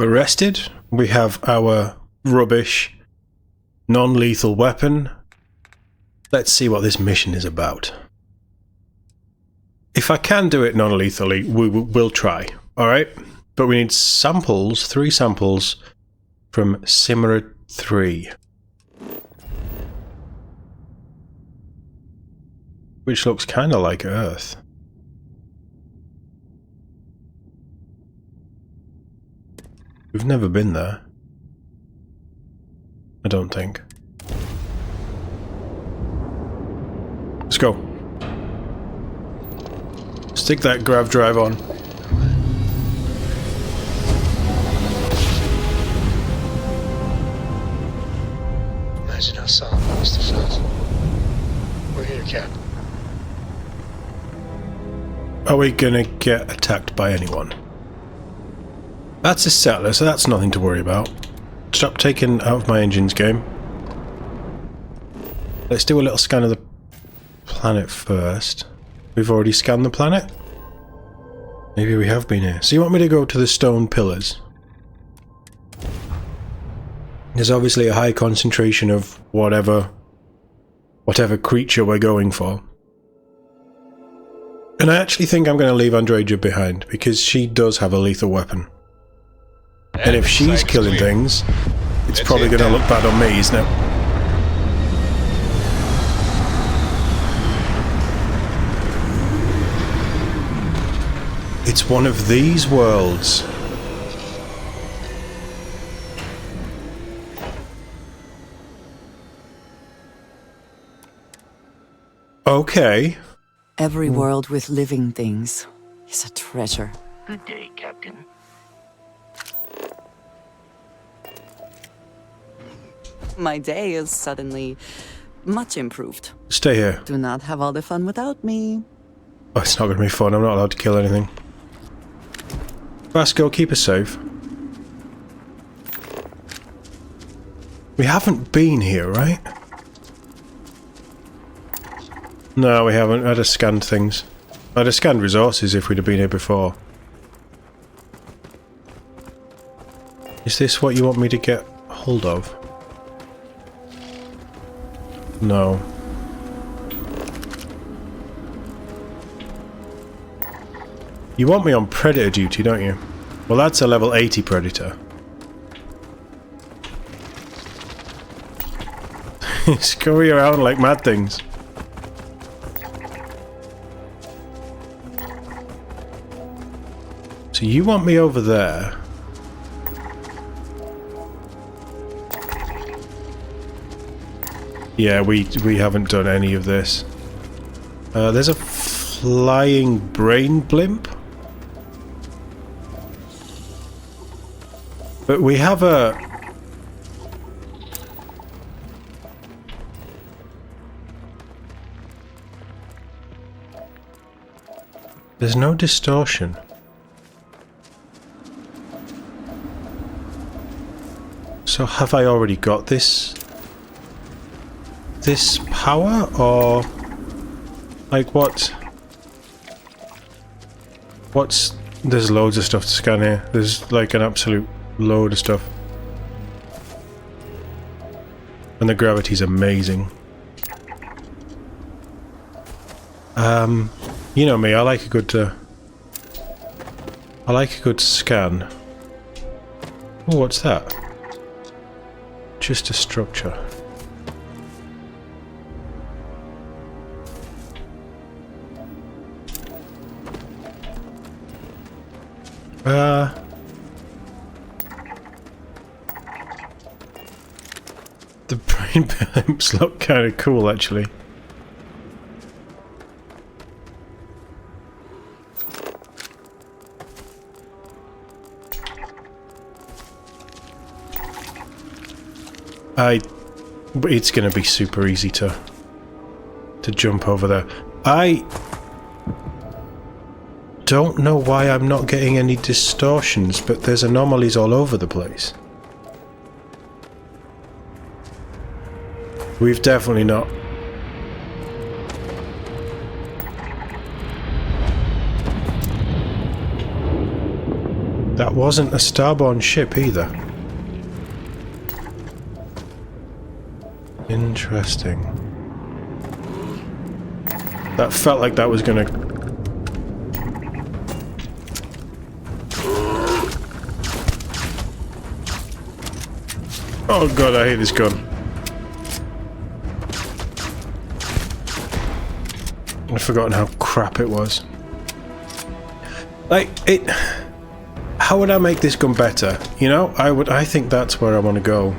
We're rested. We have our rubbish, non-lethal weapon. Let's see what this mission is about. If I can do it non-lethally, we'll try. Alright? But we need samples, 3 samples from Simera 3. Which looks kind of like Earth. We've never been there. I don't think. Let's go. Stick that grav drive on. Imagine how silent that must have felt. We're here, Cap. Are we gonna get attacked by anyone? That's a settler, so that's nothing to worry about. Stop taking out of my engines, game. Let's do a little scan of the planet first. We've already scanned the planet? Maybe we have been here. So you want me to go to the stone pillars? There's obviously a high concentration of whatever creature we're going for. And I actually think I'm going to leave Andreja behind, because she does have a lethal weapon. And if she's killing things, it's probably going to look bad on me, isn't it? It's one of these worlds. Okay. Every world with living things is a treasure. Good day, Captain. My day is suddenly much improved. Stay here. Do not have all the fun without me. Oh, it's not going to be fun. I'm not allowed to kill anything. Vasco, keep us safe. We haven't been here, right? No, we haven't. I'd have scanned things. I'd have scanned resources if we'd have been here before. Is this what you want me to get hold of? No. You want me on predator duty, don't you? Well, that's a level 80 predator. Scurry around like mad things. So you want me over there? Yeah, we haven't done any of this. There's a flying brain blimp. But we have a... There's no distortion. So have I already got this power, or like what's there's loads of stuff to scan here. There's like an absolute load of stuff. And the gravity's amazing. You know me, I like a good scan. Oh, what's that? Just a structure. The brain blimps look kind of cool, actually. It's going to be super easy to jump over there. I don't know why I'm not getting any distortions, but there's anomalies all over the place. We've definitely not. That wasn't a starborn ship either. Interesting. That felt like that was gonna... Oh god, I hate this gun. I've forgotten how crap it was. Like, it... How would I make this gun better? You know, I think that's where I want to go.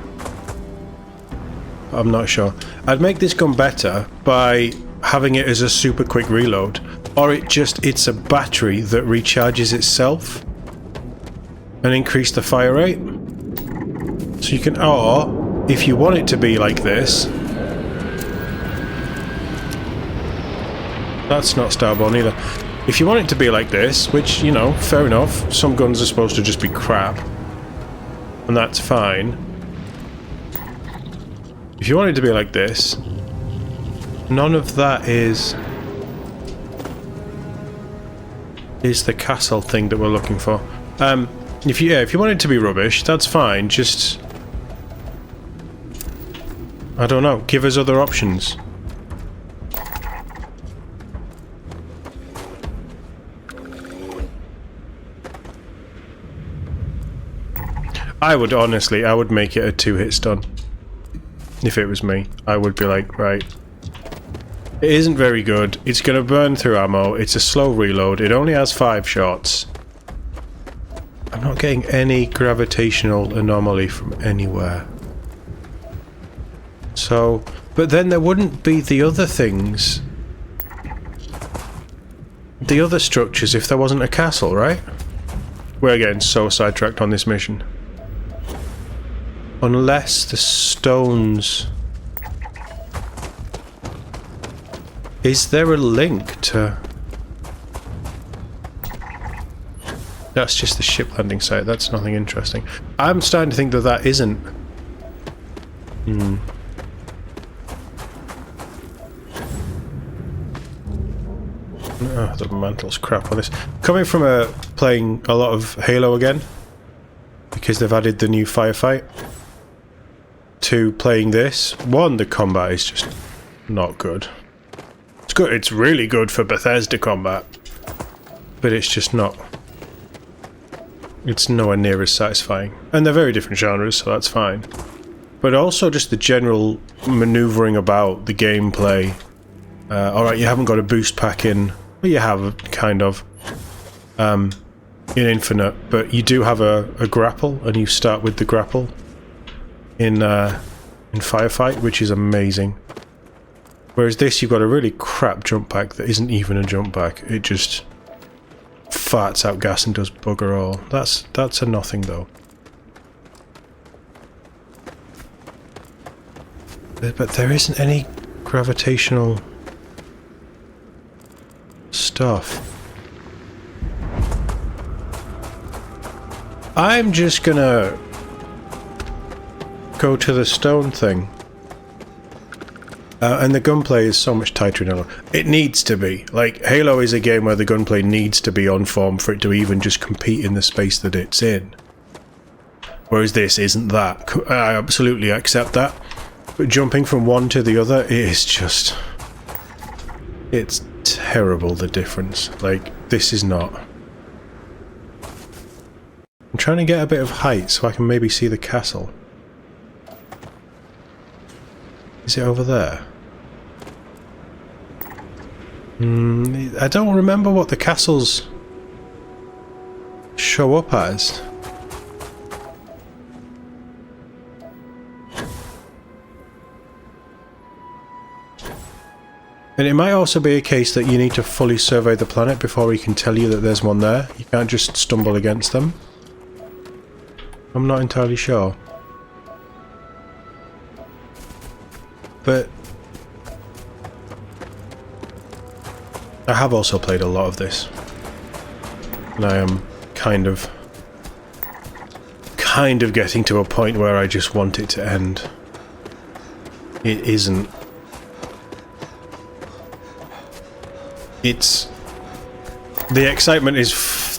I'm not sure. I'd make this gun better by having it as a super quick reload. Or it's a battery that recharges itself. And increase the fire rate. So you can, or, if you want it to be like this... That's not starborn either. If you want it to be like this, which, you know, fair enough, some guns are supposed to just be crap. And that's fine. If you want it to be like this, none of that is the castle thing that we're looking for. If you want it to be rubbish, that's fine, just... I don't know, give us other options. I would make it a 2-hit stun. If it was me, I would be like, right. It isn't very good, it's gonna burn through ammo, it's a slow reload, it only has 5 shots. I'm not getting any gravitational anomaly from anywhere. So, but then there wouldn't be the other things. The other structures if there wasn't a castle, right? We're getting so sidetracked on this mission. Unless the stones... Is there a link to... That's just the ship landing site, that's nothing interesting. I'm starting to think that that isn't... Oh, the mantle's crap on this. Coming from playing a lot of Halo again, because they've added the new firefight, to playing this, one, the combat is just not good. It's good, it's really good for Bethesda combat, but it's just not. It's nowhere near as satisfying. And they're very different genres, so that's fine. But also just the general manoeuvring about, the gameplay. Alright, you haven't got a boost pack in. Well, you have, kind of. In Infinite, but you do have a grapple, and you start with the grapple in Firefight, which is amazing. Whereas this, you've got a really crap jump pack that isn't even a jump pack. It just farts out gas and does bugger all. That's a nothing though. But there isn't any gravitational stuff. I'm just gonna go to the stone thing. And the gunplay is so much tighter in Halo. It needs to be. Like, Halo is a game where the gunplay needs to be on form for it to even just compete in the space that it's in. Whereas this isn't that. I absolutely accept that. But jumping from one to the other is just... It's terrible, the difference. Like, this is not... I'm trying to get a bit of height so I can maybe see the castle. Is it over there? I don't remember what the castles show up as. And it might also be a case that you need to fully survey the planet before he can tell you that there's one there. You can't just stumble against them. I'm not entirely sure. But I have also played a lot of this. And I am kind of getting to a point where I just want it to end. It isn't. It's... The excitement is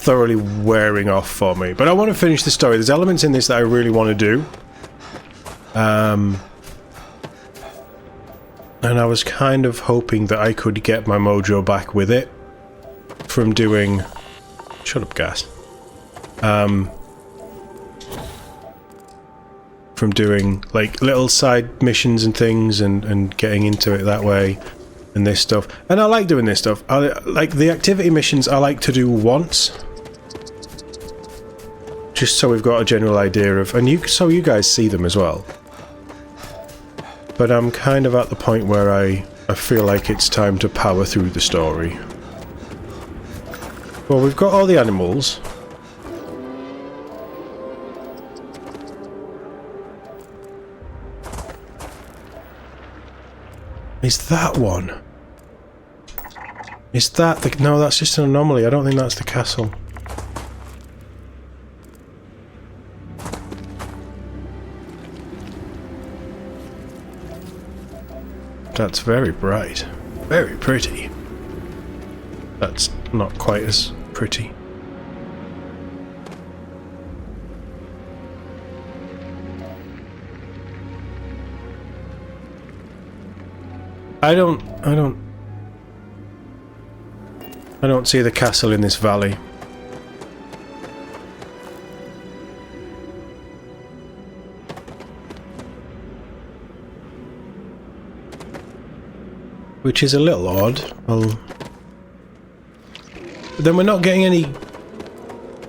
thoroughly wearing off for me. But I want to finish the story. There's elements in this that I really want to do. And I was kind of hoping that I could get my mojo back with it from doing... Shut up, gas. From doing like little side missions and things and getting into it that way and this stuff. And I like doing this stuff. I like the activity missions I like to do once. Just so we've got a general idea of, and so you guys see them as well. But I'm kind of at the point where I feel like it's time to power through the story. Well, we've got all the animals. Is that one? Is that the... No, that's just an anomaly. I don't think that's the castle. That's very bright. Very pretty. That's not quite as pretty. I don't see the castle in this valley. Which is a little odd. Then we're not getting any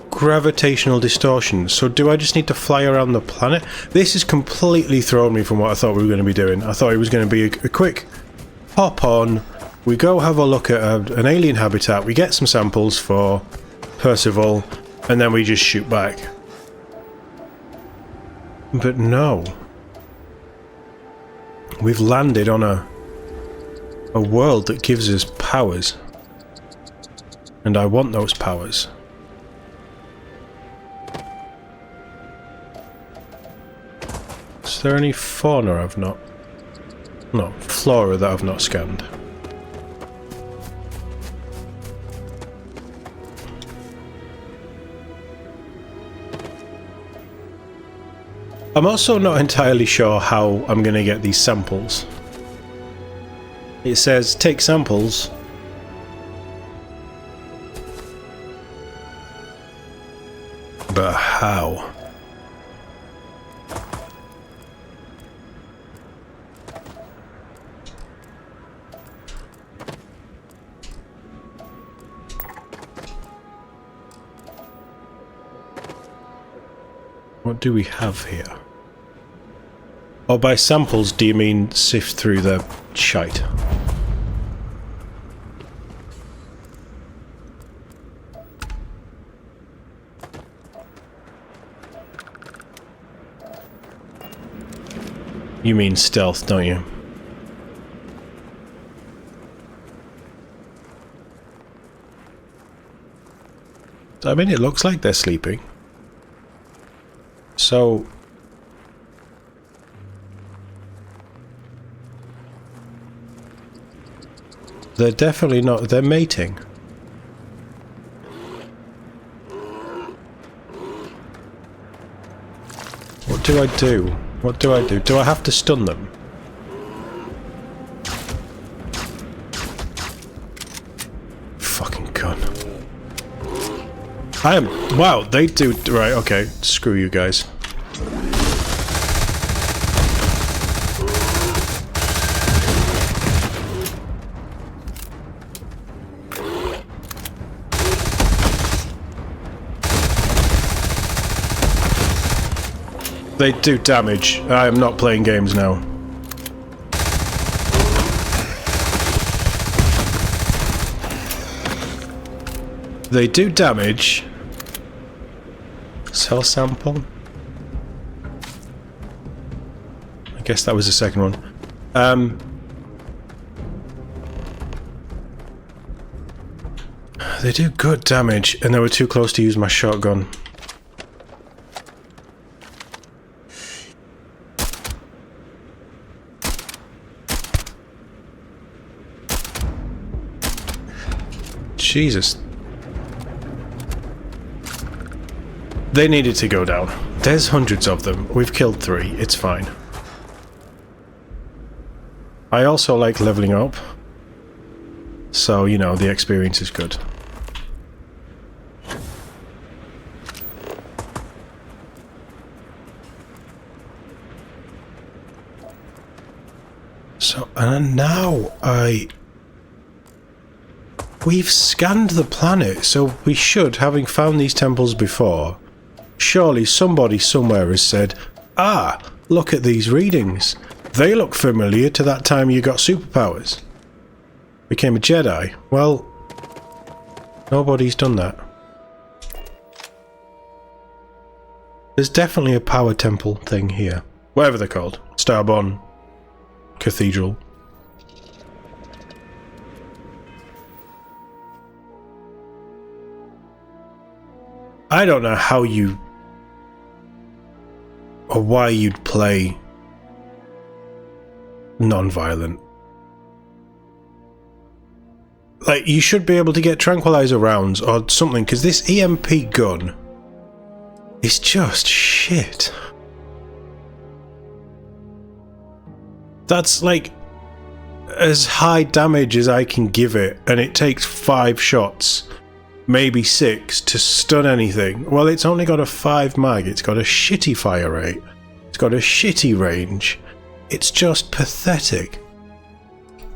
gravitational distortions, so do I just need to fly around the planet? This has completely thrown me from what I thought we were going to be doing. I thought it was going to be a quick hop on, we go have a look at an alien habitat, we get some samples for Percival, and then we just shoot back. But no. We've landed on a world that gives us powers. And I want those powers. Is there any fauna I've not... No, flora that I've not scanned. I'm also not entirely sure how I'm going to get these samples. It says, take samples. But how? What do we have here? Oh, by samples do you mean sift through the shite? You mean stealth, don't you? I mean, it looks like they're sleeping. So... they're definitely not... they're mating. What do I do? What do I do? Do I have to stun them? Fucking gun. I am... wow, they do... right, okay. Screw you guys. They do damage. I am not playing games now. They do damage. Cell sample? I guess that was the second one. They do good damage, and they were too close to use my shotgun. Jesus. They needed to go down. There's hundreds of them. We've killed 3. It's fine. I also like leveling up. So, you know, the experience is good. So, and now we've scanned the planet, so we should, having found these temples before, surely somebody somewhere has said, ah, look at these readings. They look familiar to that time you got superpowers. Became a Jedi. Well, nobody's done that. There's definitely a power temple thing here. Whatever they're called. Starborn Cathedral. I don't know how you or why you'd play non-violent. Like, you should be able to get tranquilizer rounds or something, because this EMP gun is just shit. That's like as high damage as I can give it, and it takes 5 shots, maybe 6, to stun anything. Well, it's only got a 5 mag, it's got a shitty fire rate, it's got a shitty range. It's just pathetic.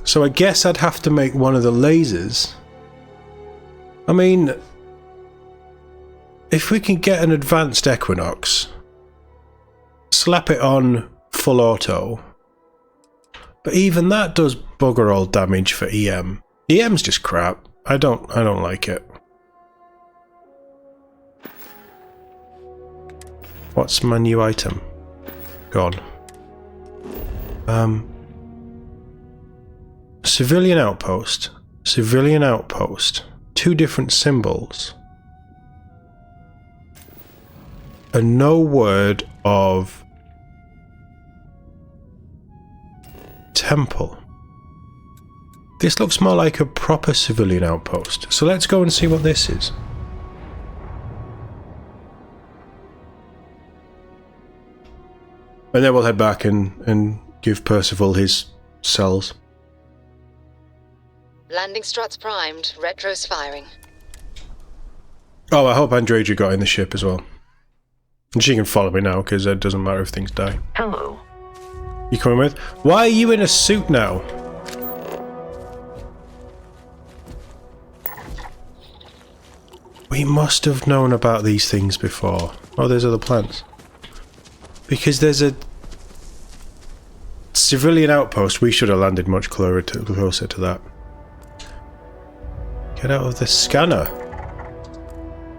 So I guess I'd have to make one of the lasers. I mean, if we can get an advanced Equinox, slap it on full auto, but even that does bugger all damage for EM. EM's just crap. I don't like it. What's my new item? Gone. Civilian outpost. Civilian outpost. 2 different symbols. And no word of temple. This looks more like a proper civilian outpost. So let's go and see what this is. And then we'll head back and give Percival his cells. Landing struts primed, retros firing. Oh, I hope Andreja got in the ship as well. And she can follow me now, because it doesn't matter if things die. Hello. You coming with? Why are you in a suit now? We must have known about these things before. Oh, there's other plants. Because there's a civilian outpost. We should have landed much closer to that. Get out of the scanner.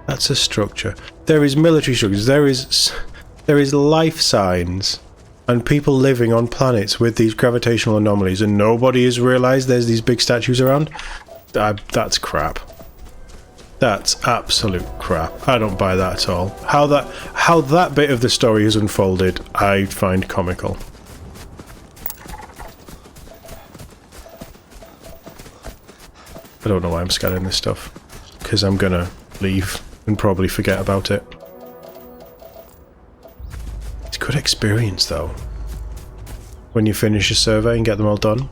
That's a structure. There is military structures. There is life signs and people living on planets with these gravitational anomalies, and nobody has realised there's these big statues around. That's crap. That's absolute crap. I don't buy that at all. How that bit of the story is unfolded, I find comical. I don't know why I'm scanning this stuff, because I'm gonna leave and probably forget about it. It's good experience though, when you finish a survey and get them all done.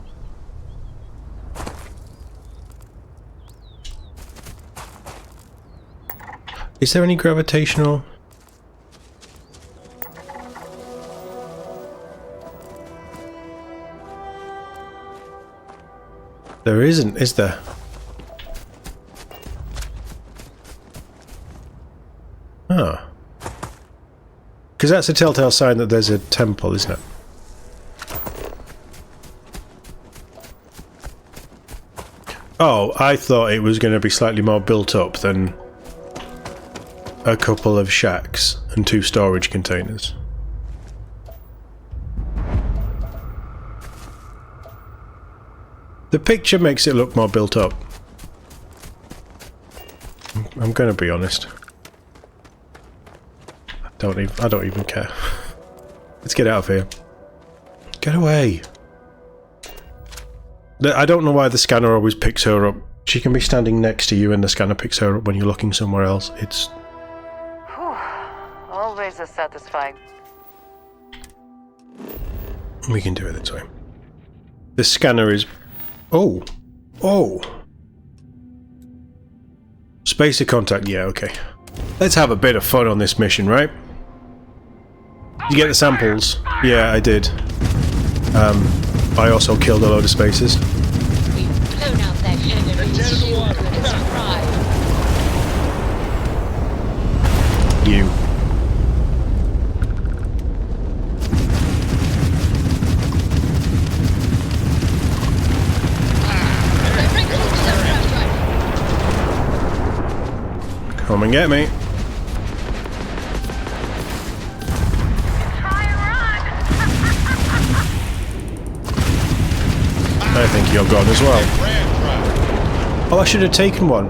Is there any gravitational? There isn't, is there? Ah. Because that's a telltale sign that there's a temple, isn't it? Oh, I thought it was going to be slightly more built up than a couple of shacks and 2 storage containers. The picture makes it look more built up. I'm going to be honest. I don't even care. Let's get out of here. Get away. I don't know why the scanner always picks her up. She can be standing next to you and the scanner picks her up when you're looking somewhere else. It's... always as satisfying. We can do it this way. The scanner is... Oh! Oh! Space of contact, yeah, okay. Let's have a bit of fun on this mission, right? You get the samples? Yeah, I did. I also killed a load of spaces. We've blown out their canaries, fueled with its pride. You. Come and get me. I think you're gone as well. Oh, I should have taken one.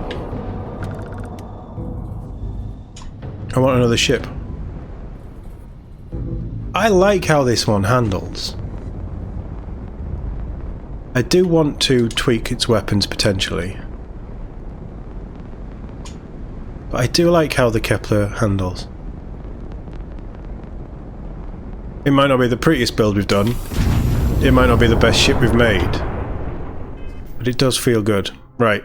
I want another ship. I like how this one handles. I do want to tweak its weapons potentially. But I do like how the Kepler handles. It might not be the prettiest build we've done. It might not be the best ship we've made. But it does feel good. Right,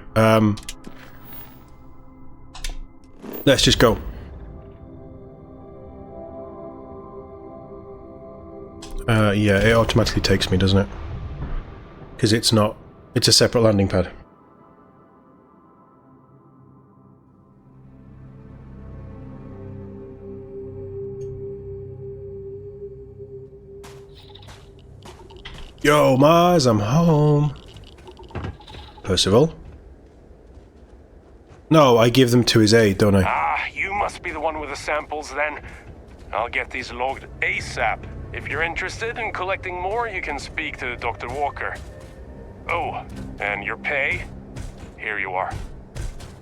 let's just go. Yeah, it automatically takes me, doesn't it? Because it's not... It's a separate landing pad. Yo, Mars, I'm home. Percival? No, I give them to his aide, don't I? Ah, you must be the one with the samples then. I'll get these logged ASAP. If you're interested in collecting more, you can speak to Dr. Walker. Oh, and your pay? Here you are.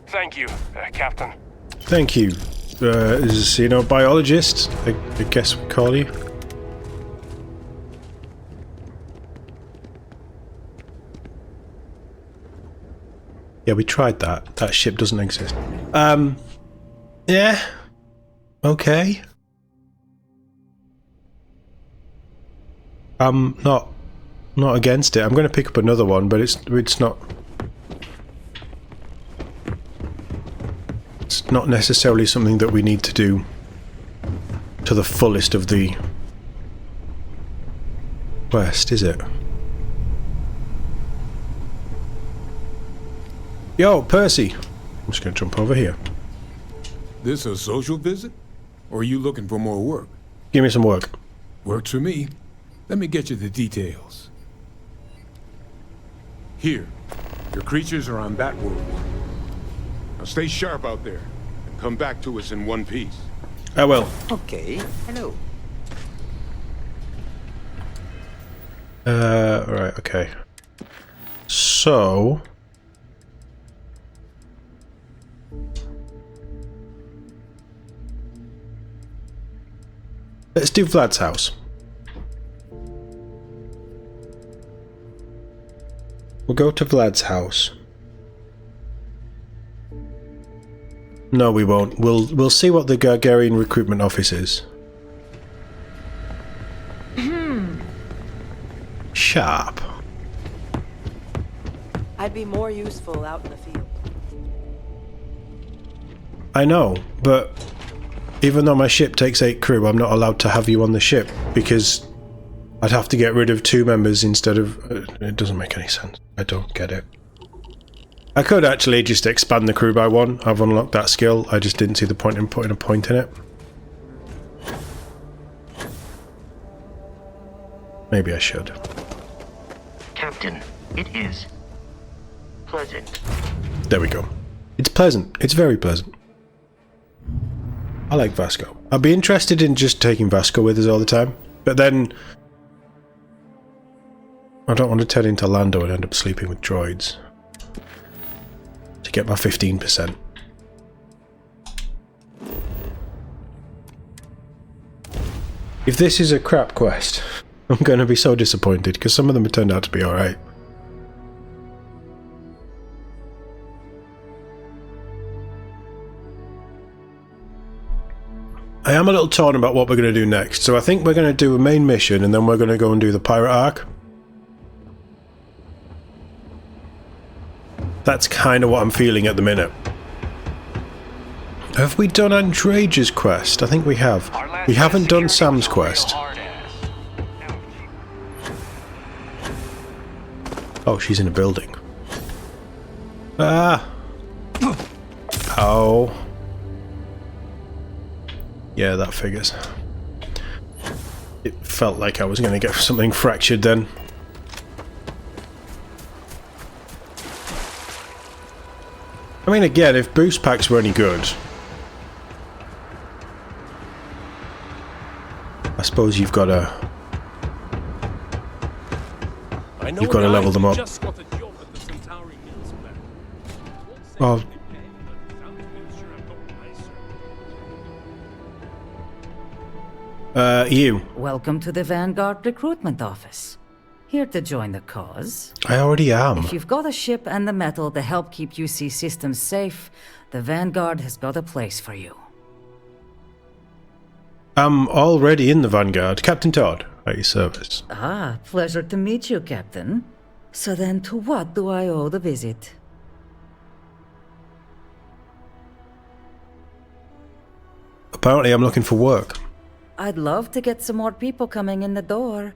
Thank you, Captain. Thank you. Biologist, I guess we call you. Yeah, we tried that. That ship doesn't exist. Yeah. Okay. I'm not against it. I'm going to pick up another one, but it's not... It's not necessarily something that we need to do to the fullest of the quest, is it? Yo, Percy! I'm just going to jump over here. This a social visit? Or are you looking for more work? Give me some work. Works for me. Let me get you the details. Here, your creatures are on that world. Now stay sharp out there, and come back to us in one piece. I will. Okay, hello. Right, okay. So... let's do Vlad's house. We'll go to Vlad's house. No, we won't. We'll see what the Gargarian recruitment office is. Sharp. I'd be more useful out in the field. I know, but even though my ship takes 8 crew, I'm not allowed to have you on the ship because I'd have to get rid of 2 members instead of... it doesn't make any sense. I don't get it. I could actually just expand the crew by 1. I've unlocked that skill. I just didn't see the point in putting a point in it. Maybe I should. Captain, it is pleasant. There we go. It's pleasant. It's very pleasant. I like Vasco. I'd be interested in just taking Vasco with us all the time, but then I don't want to turn into Lando and end up sleeping with droids to get my 15%. If this is a crap quest, I'm going to be so disappointed because some of them have turned out to be alright. I am a little torn about what we're going to do next. So I think we're going to do a main mission and then we're going to go and do the pirate arc. That's kind of what I'm feeling at the minute. Have we done Andreja's quest? I think we have. We haven't done Sam's quest. Oh, she's in a building. Ah! Oh. Yeah, that figures. It felt like I was going to get something fractured then. I mean, again, if boost packs were any good, I suppose you've got to level them up. Oh. You. Welcome to the Vanguard recruitment office. Here to join the cause. I already am. If you've got a ship and the metal to help keep UC systems safe, the Vanguard has got a place for you. I'm already in the Vanguard. Captain Todd, at your service. Ah, pleasure to meet you, Captain. So then to what do I owe the visit? Apparently I'm looking for work. I'd love to get some more people coming in the door.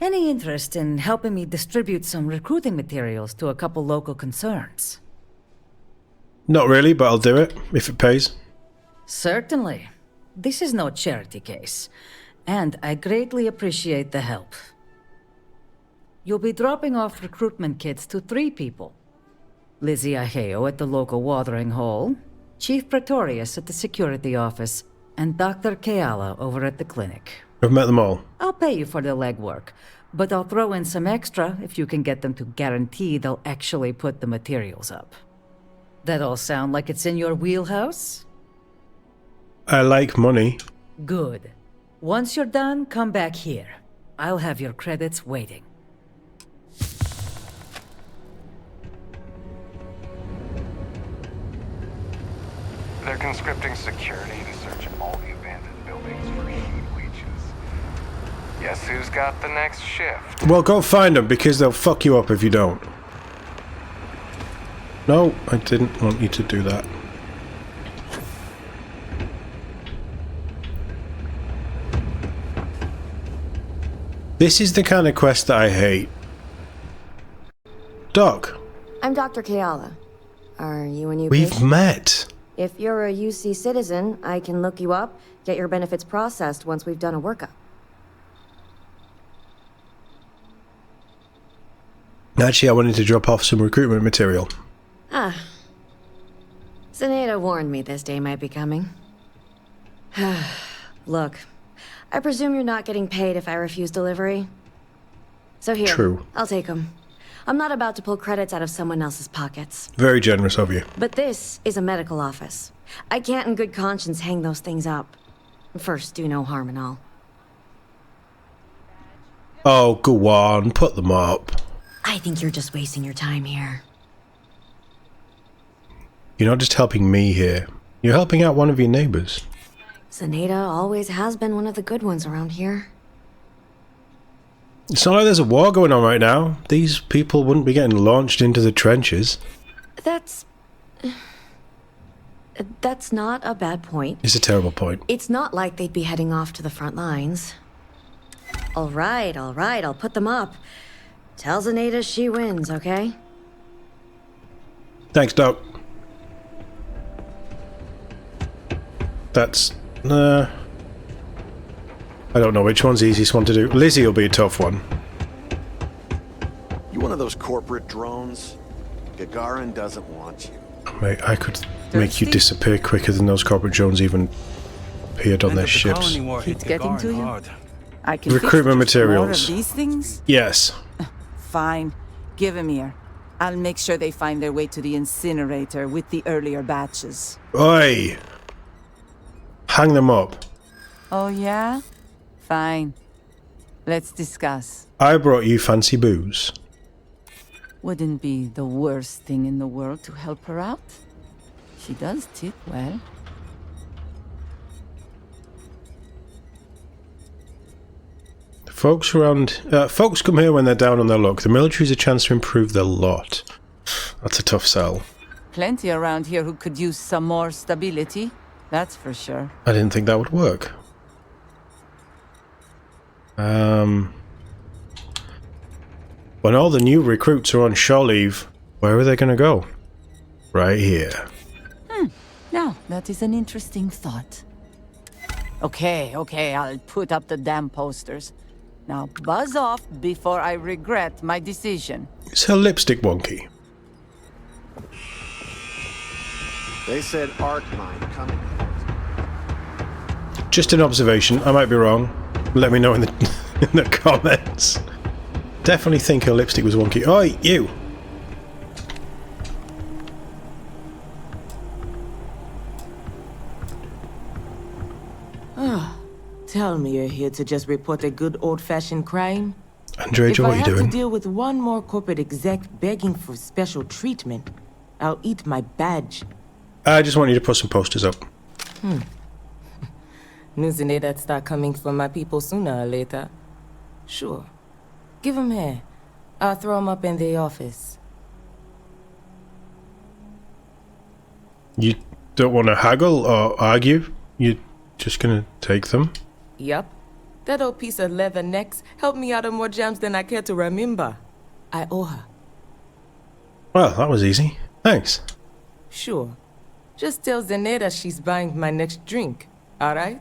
Any interest in helping me distribute some recruiting materials to a couple local concerns? Not really, but I'll do it, if it pays. Certainly. This is no charity case, and I greatly appreciate the help. You'll be dropping off recruitment kits to 3 people. Lizzie Aheo at the local watering hole, Chief Pretorius at the security office, and Dr. Keala over at the clinic. I've met them all. I'll pay you for the legwork, but I'll throw in some extra if you can get them to guarantee they'll actually put the materials up. That all sound like it's in your wheelhouse? I like money. Good. Once you're done, come back here. I'll have your credits waiting. They're conscripting security to search all the abandoned buildings for heat leeches. Guess who's got the next shift? Well, go find them, because they'll fuck you up if you don't. No, I didn't want you to do that. This is the kind of quest that I hate. Doc. I'm Dr. Keala. Are you a new We've patient? met. If you're a UC citizen, I can look you up, get your benefits processed once we've done a workup. Actually, I wanted to drop off some recruitment material. Ah. Zenaida warned me this day might be coming. Look, I presume you're not getting paid if I refuse delivery. So here, True. I'll take them. I'm not about to pull credits out of someone else's pockets. Very generous of you. But this is a medical office. I can't in good conscience hang those things up. First, do no harm and all. Oh, go on, put them up. I think you're just wasting your time here. You're not just helping me here. You're helping out one of your neighbors. Zenaida always has been one of the good ones around here. It's not like there's a war going on right now. These people wouldn't be getting launched into the trenches. That's not a bad point. It's a terrible point. It's not like they'd be heading off to the front lines. All right, I'll put them up. Tell Zenaida she wins, okay? Thanks, Doc. That's... I don't know which one's the easiest one to do. Lizzie will be a tough one. You one of those corporate drones? Gagarin doesn't want you. Mate, I could make you disappear quicker than those corporate drones even appeared on their ships. It's getting to you? I can Recruitment fix materials. More of these things? Yes. Fine. Give them here. I'll make sure they find their way to the incinerator with the earlier batches. Oi! Hang them up. Oh, yeah? Fine. Let's discuss. I brought you fancy booze. Wouldn't be the worst thing in the world to help her out. She does tip well. Folks come here when they're down on their luck. The military's a chance to improve their lot. That's a tough sell. Plenty around here who could use some more stability. That's for sure. I didn't think that would work. When all the new recruits are on shore leave, where are they going to go? Right here. Now, that is an interesting thought. Okay, I'll put up the damn posters. Now buzz off before I regret my decision. Is her lipstick wonky? They said arc mine coming. Just an observation. I might be wrong. Let me know in the in the comments. Definitely think her lipstick was wonky. Oi, you! Tell me you're here to just report a good old-fashioned crime? Andreja, what are you doing? If I have to deal with one more corporate exec begging for special treatment, I'll eat my badge. I just want you to put some posters up. News in that start coming from my people sooner or later. Sure. Give 'em here. I'll throw 'em up in the office. You don't want to haggle or argue? You're just gonna take them? Yup. That old piece of leather necks helped me out of more jams than I care to remember. I owe her. Well, that was easy. Thanks. Sure. Just tell Zeneda she's buying my next drink, alright?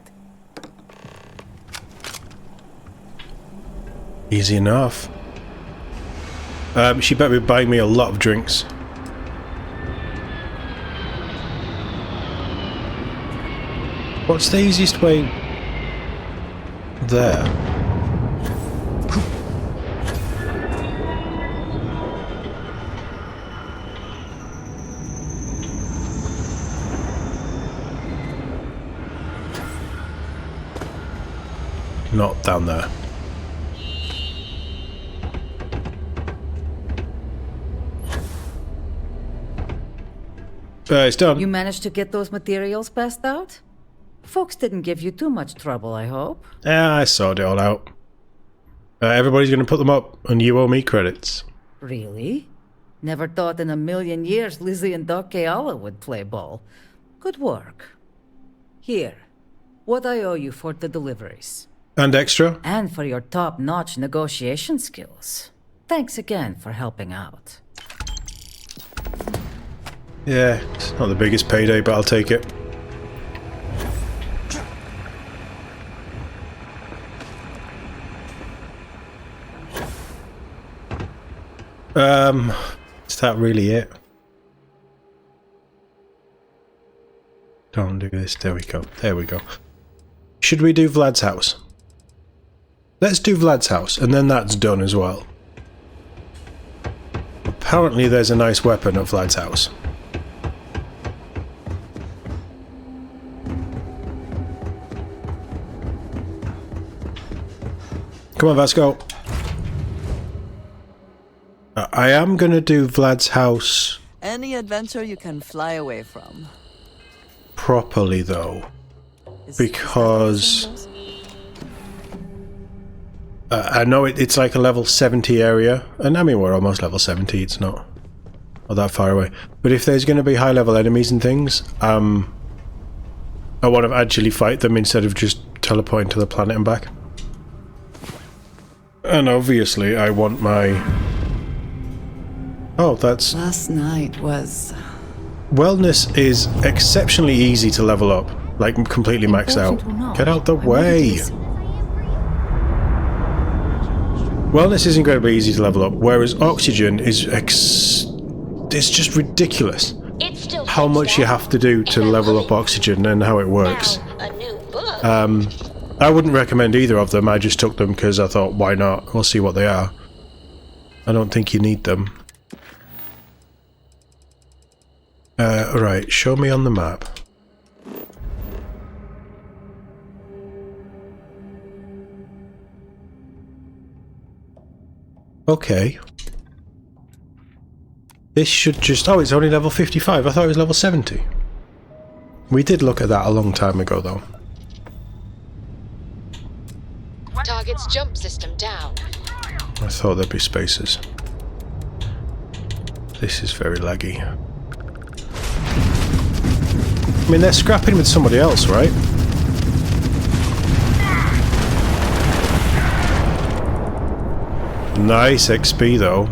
Easy enough. She better be buying me a lot of drinks. What's the easiest way there? Not down there. It's done. You managed to get those materials passed out? Folks didn't give you too much trouble, I hope. Yeah, I sorted it all out. Everybody's going to put them up, and you owe me credits. Really? Never thought in a million years Lizzie and Doc Keala would play ball. Good work. Here, what I owe you for the deliveries. And extra? And for your top-notch negotiation skills. Thanks again for helping out. Yeah, it's not the biggest payday, but I'll take it. Is that really it? Don't do this. There we go. There we go. Should we do Vlad's house? Let's do Vlad's house, and then that's done as well. Apparently there's a nice weapon at Vlad's house. Come on, Vasco. I am going to do Vlad's house Any adventure you can fly away from. properly, though. Because I know it's like a level 70 area, and I mean we're almost level 70, it's not that far away. But if there's going to be high level enemies and things, I want to actually fight them instead of just teleporting to the planet and back. And obviously I want my... Oh, that's... Last night was... Wellness is exceptionally easy to level up, like completely maxed out. Get out the way! Wellness is incredibly easy to level up, whereas oxygen is it's just ridiculous how much you have to do to level up oxygen and how it works. I wouldn't recommend either of them, I just took them because I thought, why not? We'll see what they are. I don't think you need them. Right, show me on the map. Okay. This should just... Oh, it's only level 55. I thought it was level 70. We did look at that a long time ago, though. Target's jump system down. I thought there'd be spaces. This is very laggy. I mean, they're scrapping with somebody else, right? Nice XP, though.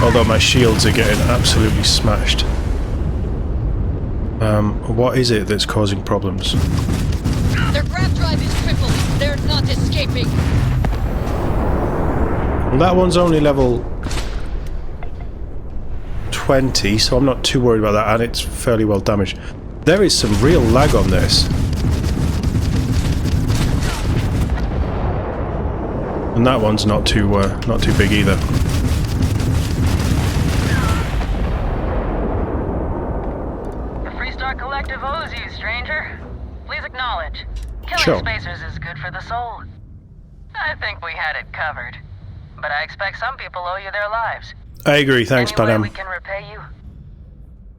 Although my shields are getting absolutely smashed. What is it that's causing problems? Their grav drive is crippled. They're not escaping. Well, that one's only level 20, so I'm not too worried about that, and it's fairly well damaged. There is some real lag on this. And that one's not too big either. Collective owes you, stranger. Please acknowledge. Killing Sure. spacers is good for the soul. I think we had it covered. But I expect some people owe you their lives. I agree, thanks, Any way Panam. we can repay you?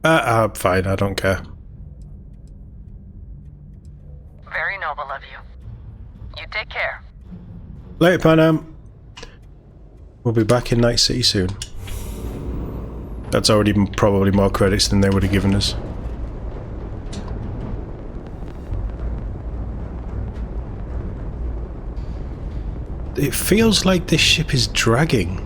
I'm fine, I don't care. Very noble of you. You take care. Later, Panam. We'll be back in Night City soon. That's already probably more credits than they would have given us. It feels like this ship is dragging.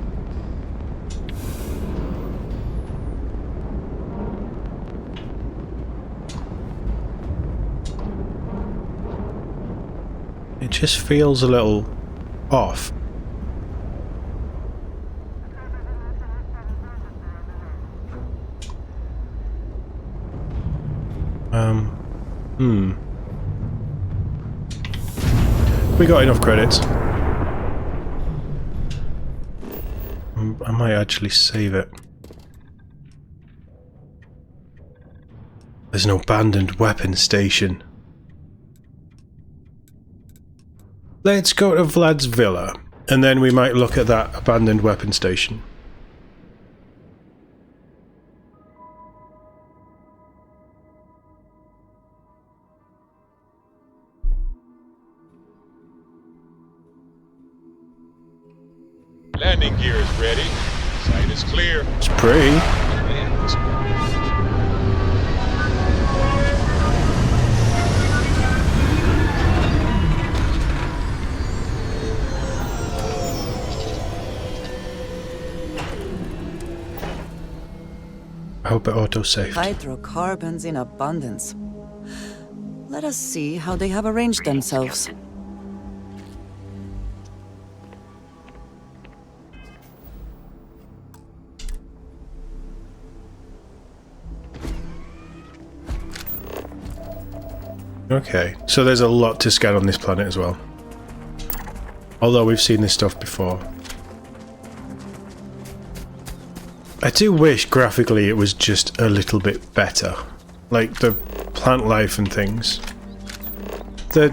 It just feels a little off. We got enough credits. I might actually save it. There's an abandoned weapon station. Let's go to Vlad's villa, and then we might look at that abandoned weapon station. Landing gear is ready. Sight is clear. It's pretty. I hope it auto-saved. Hydrocarbons in abundance. Let us see how they have arranged themselves. Okay, so there's a lot to scan on this planet as well. Although we've seen this stuff before. I do wish graphically it was just a little bit better. Like the plant life and things. The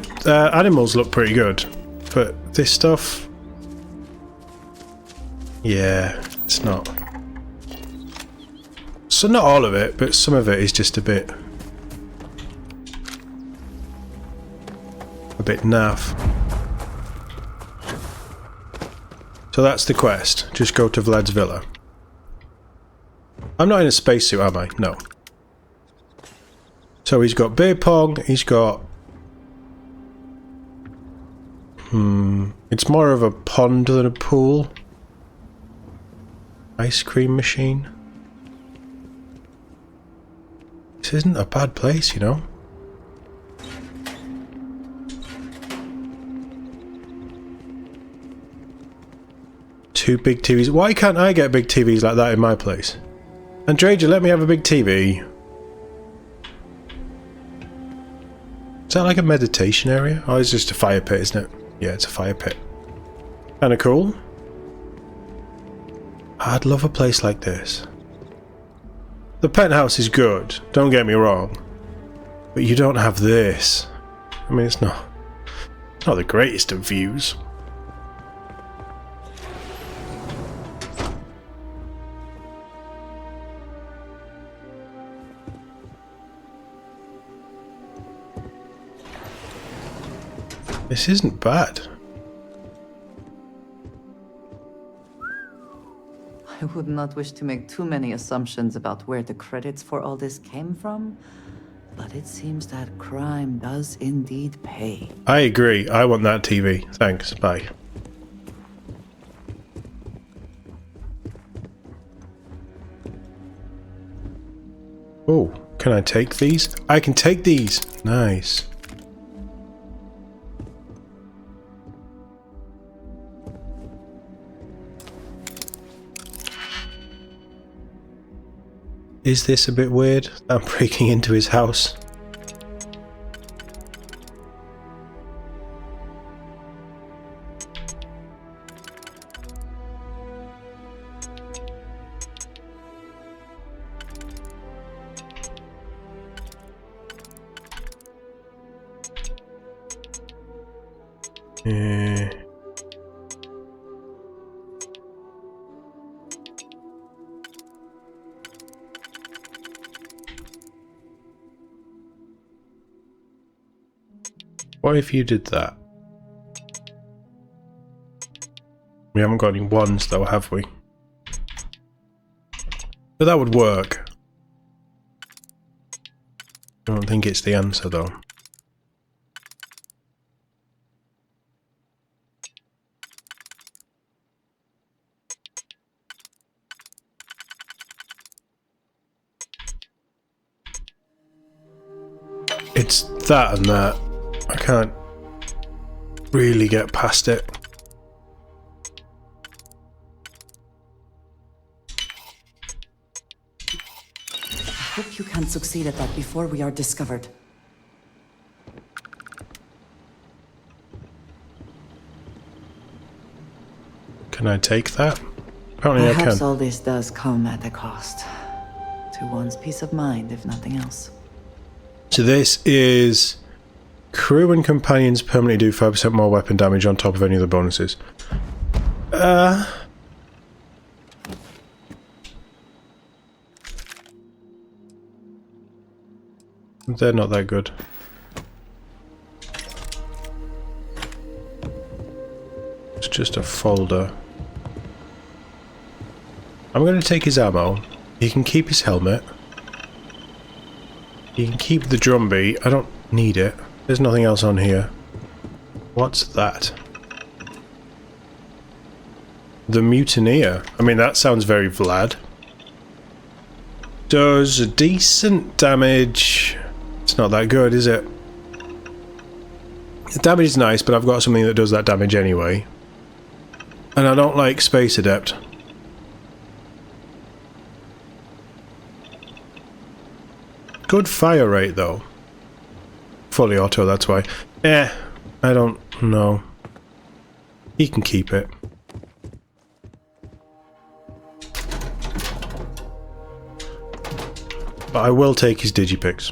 animals look pretty good, but this stuff... yeah, it's not. So not all of it, but some of it is just a bit naff. So that's the quest. Just go to Vlad's villa. I'm not in a spacesuit, am I? No. So he's got beer pong, he's got... it's more of a pond than a pool. Ice cream machine. This isn't a bad place, you know? Two big TVs. Why can't I get big TVs like that in my place? Andreja, let me have a big TV. Is that like a meditation area? Oh, it's just a fire pit, isn't it? Yeah, it's a fire pit. Kinda cool. I'd love a place like this. The penthouse is good, don't get me wrong. But you don't have this. I mean, it's not the greatest of views. This isn't bad. I would not wish to make too many assumptions about where the credits for all this came from, but it seems that crime does indeed pay. I agree. I want that TV. Thanks. Bye. Oh, can I take these? I can take these! Nice. Is this a bit weird? I'm breaking into his house. What if you did that? We haven't got any ones though, have we? But that would work. I don't think it's the answer though. It's that and that. I can't really get past it. I hope you can succeed at that before we are discovered. Can I take that? Apparently Perhaps I can. all this does come at a cost. To one's peace of mind, if nothing else. So this is... Crew and companions permanently do 5% more weapon damage on top of any other bonuses. They're not that good. It's just a folder. I'm going to take his ammo. He can keep his helmet. He can keep the drumbeat. I don't need it. There's nothing else on here. What's that? The Mutineer. I mean, that sounds very Vlad. Does a decent damage. It's not that good, is it? The damage is nice, but I've got something that does that damage anyway. And I don't like Space Adept. Good fire rate, though. Fully auto, that's why. I don't know. He can keep it. But I will take his digipicks.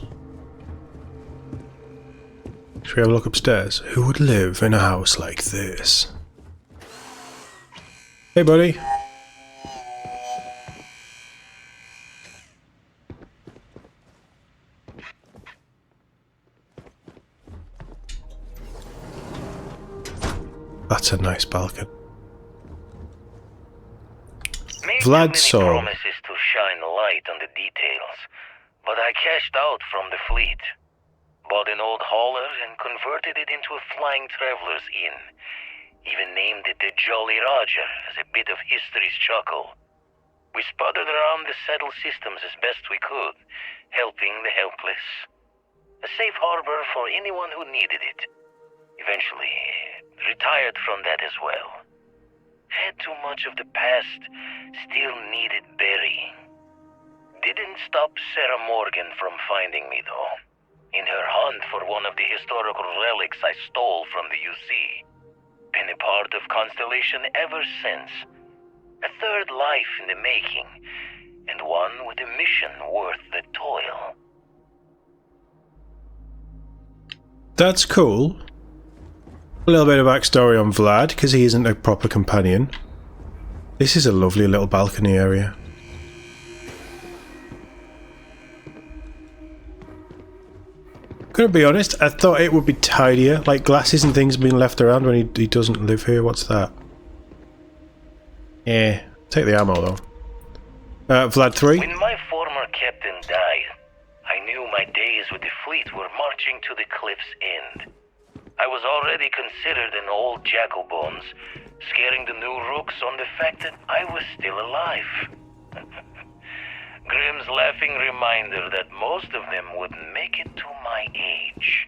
Should we have a look upstairs? Who would live in a house like this? Hey, buddy. That's a nice balcony. Vlad saw. Promises to shine light on the details, but I cashed out from the fleet. Bought an old hauler and converted it into a flying traveler's inn. Even named it the Jolly Roger as a bit of history's chuckle. We sputtered around the settled systems as best we could, helping the helpless. A safe harbor for anyone who needed it. Eventually, retired from that as well. Had too much of the past, still needed burying. Didn't stop Sarah Morgan from finding me though. In her hunt for one of the historical relics I stole from the UC. Been a part of Constellation ever since. A third life in the making, and one with a mission worth the toil. That's cool. A little bit of backstory on Vlad, because he isn't a proper companion. This is a lovely little balcony area. Gonna be honest, I thought it would be tidier, like glasses and things being left around when he doesn't live here. What's that? Yeah, take the ammo though. Vlad 3? When my former captain died, I knew my days with the fleet were marching to the cliff's end. I was already considered an old jackalbones, scaring the new rooks on the fact that I was still alive. Grimm's laughing reminder that most of them wouldn't make it to my age.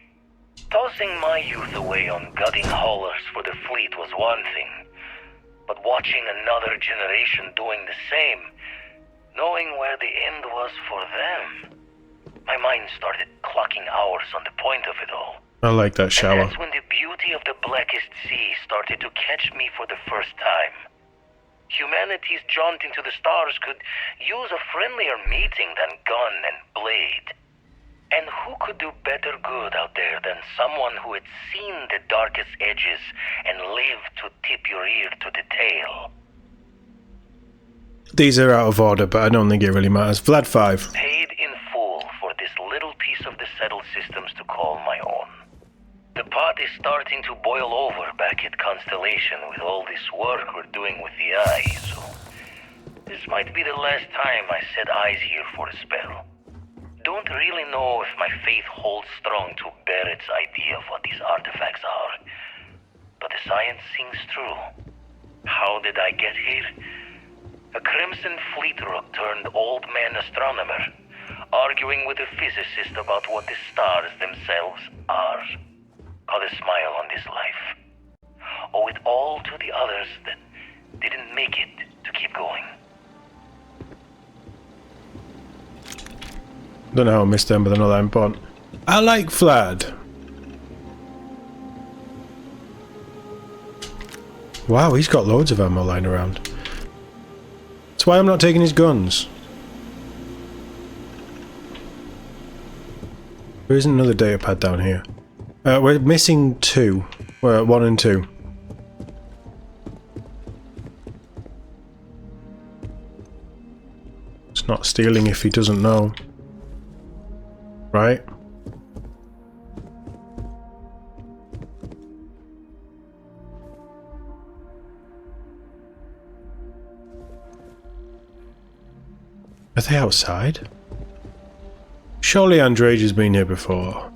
Tossing my youth away on gutting haulers for the fleet was one thing, but watching another generation doing the same, knowing where the end was for them, my mind started clocking hours on the point of it all. I like that shower. And that's when the beauty of the Blackest Sea started to catch me for the first time. Humanity's jaunt into the stars could use a friendlier meeting than gun and blade. And who could do better good out there than someone who had seen the darkest edges and lived to tip your ear to the tale? These are out of order, but I don't think it really matters. Vlad 5. Paid in full for this little piece of the settled systems to call my own. The pot is starting to boil over back at Constellation with all this work we're doing with the eye, so this might be the last time I set eyes here for a spell. Don't really know if my faith holds strong to Barrett's idea of what these artifacts are, but the science sings true. How did I get here? A Crimson Fleet rook turned old man astronomer, arguing with a physicist about what the stars themselves are. Got a smile on this life. Owe it all to the others that didn't make it to keep going. Don't know how I missed them, but they're not that important. I like Vlad. Wow, he's got loads of ammo lying around. That's why I'm not taking his guns. There isn't another data pad down here. We're missing 2. We're at 1 and 2. It's not stealing if he doesn't know. Right? Are they outside? Surely Andrade has been here before.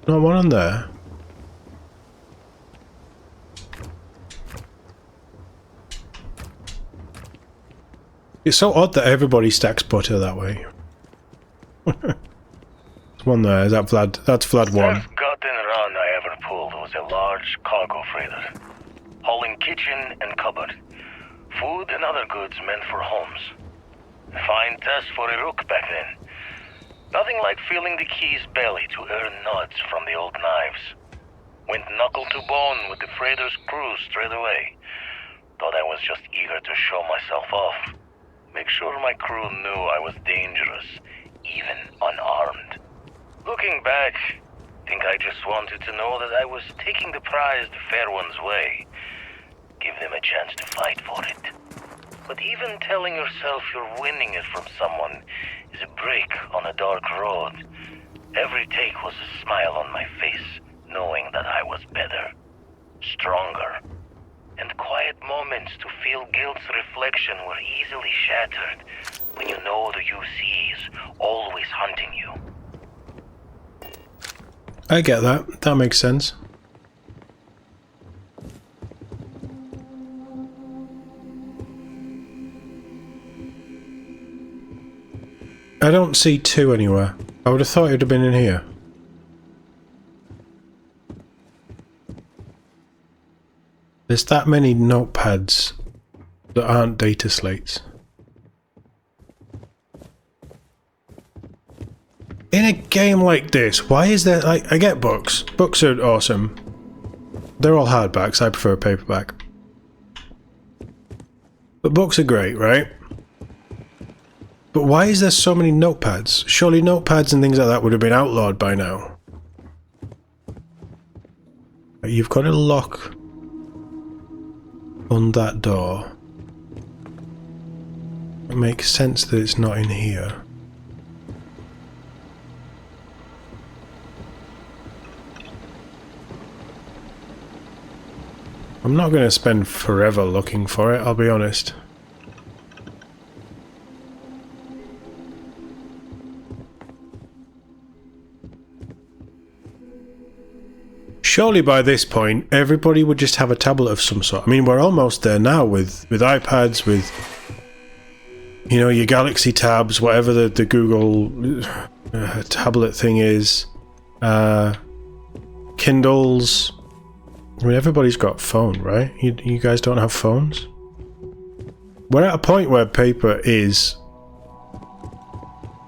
Not one on there. It's so odd that everybody stacks butter that way. There's one there. Is that Vlad? That's Vlad 1. First gotten run I ever pulled was a large cargo freighter, hauling kitchen and cupboard, food and other goods meant for homes. A fine test for a rook back then. Nothing like feeling the key's belly to earn nods from the old knives. Went knuckle to bone with the freighter's crew straight away. Thought I was just eager to show myself off. Make sure my crew knew I was dangerous, even unarmed. Looking back, think I just wanted to know that I was taking the prize the fair one's way. Give them a chance to fight for it. But even telling yourself you're winning it from someone is a break on a dark road. Every take was a smile on my face, knowing that I was better, stronger. And quiet moments to feel guilt's reflection were easily shattered when you know the UC is always hunting you. I get that. That makes sense. I don't see 2 anywhere. I would have thought it would have been in here. There's that many notepads that aren't data slates. In a game like this, why is there, like, I get books. Books are awesome. They're all hardbacks, I prefer paperback. But books are great, right? But why is there so many notepads? Surely notepads and things like that would have been outlawed by now. You've got to lock on that door. It makes sense that it's not in here. I'm not going to spend forever looking for it, I'll be honest. Surely by this point, everybody would just have a tablet of some sort. I mean, we're almost there now with iPads, with, you know, your Galaxy tabs, whatever the Google tablet thing is. Kindles. I mean, everybody's got a phone, right? You guys don't have phones? We're at a point where paper is...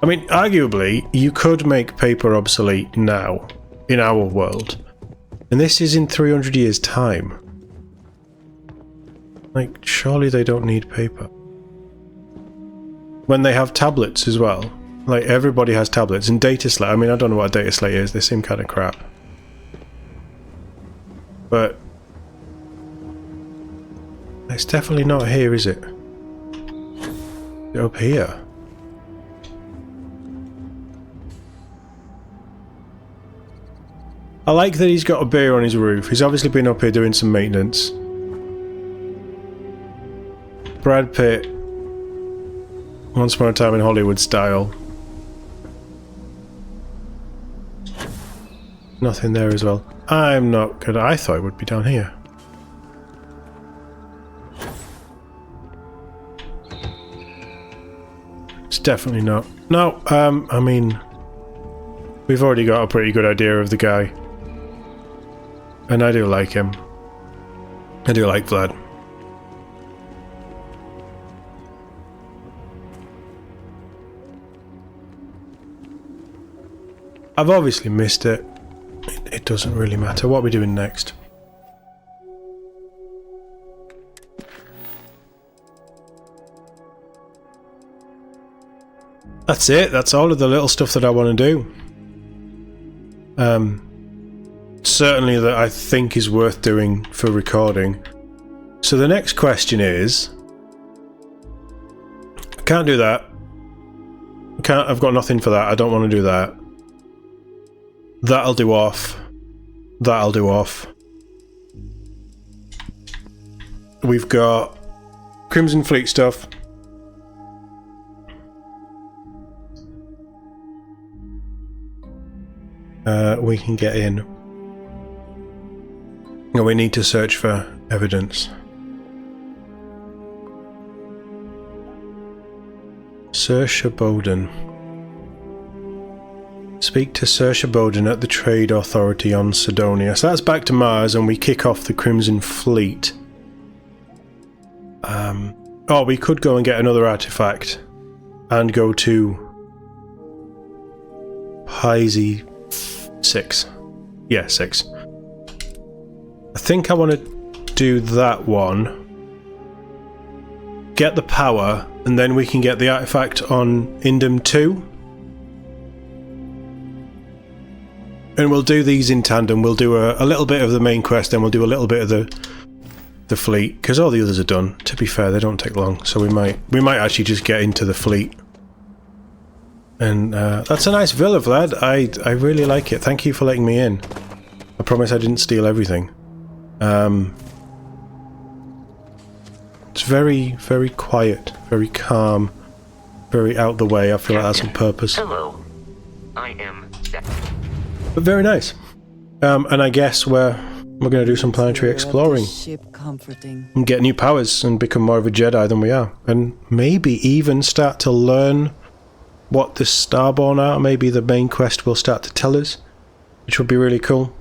I mean, arguably, you could make paper obsolete now, in our world. And this is in 300 years' time. Like, surely they don't need paper. When they have tablets as well. Like, everybody has tablets. And data slate, I mean, I don't know what a data slate is. They seem kind of crap. But... it's definitely not here, is it? Is it up here? I like that he's got a beer on his roof. He's obviously been up here doing some maintenance. Brad Pitt. Once Upon a Time in Hollywood style. Nothing there as well. I'm not gonna... I thought it would be down here. It's definitely not. No, I mean... we've already got a pretty good idea of the guy. And I do like him. I do like Vlad. I've obviously missed it. It doesn't really matter. What are we doing next? That's it. That's all of the little stuff that I want to do. Certainly that I think is worth doing for recording. So the next question is... I can't do that. I've got nothing for that. I don't want to do that. That'll do off. That'll do off. We've got Crimson Fleet stuff. We can get in. And we need to search for evidence. Saoirse Bowden. Speak to Saoirse Bowden at the Trade Authority on Sidonia. So that's back to Mars and we kick off the Crimson Fleet. Oh, we could go and get another artifact and go to Pisces 6. Yeah, 6. I think I want to do that one. Get the power, and then we can get the artifact on Indum 2. And we'll do these in tandem. We'll do a little bit of the main quest, then we'll do a little bit of the fleet, because all the others are done. To be fair, they don't take long, so we might actually just get into the fleet. And that's a nice villa, Vlad. I really like it. Thank you for letting me in. I promise I didn't steal everything. It's very, very quiet, very calm, very out the way. I feel like that's on purpose. Hello. I am... But very nice. And I guess we're going to do some planetary exploring. Ship comforting. And get new powers and become more of a Jedi than we are. And maybe even start to learn what the Starborn are. Maybe the main quest will start to tell us, which would be really cool.